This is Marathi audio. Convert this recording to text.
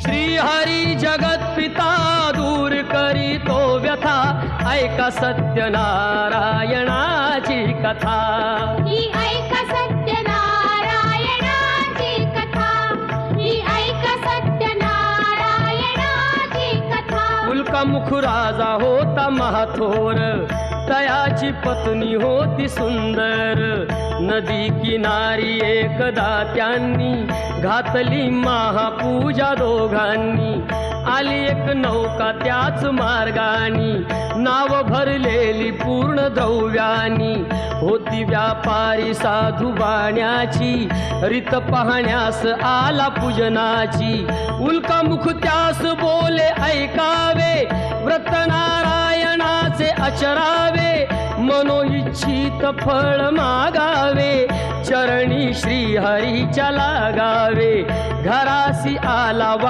श्रीहरी जगत पिता दूर करीतो व्यथा, ऐका सत्यनारायणाची कथा। ही ऐका सत्यनारायणाची कथा, ही ऐका सत्यनारायणाची कथा। उल्कामुख राजा होता महाथोर, तयाची पत्नी होती सुंदर। नदी किनारी एकदा त्यांनी घातली महापूजा दोघांनी। आली एक नौका त्याच मार्गानी, नाव भरलेली पूर्ण द्रव्यानी। होती व्यापारी साधू बाण्याची, रीत पाहण्यास आला पूजनाची। उल्कामुख त्यास बोले ऐकावे, व्रत नारायणाचे आचरावे। मनोइच्छित फळ मागावे, चरणी श्रीहरीच्या लागावे। घरासी आला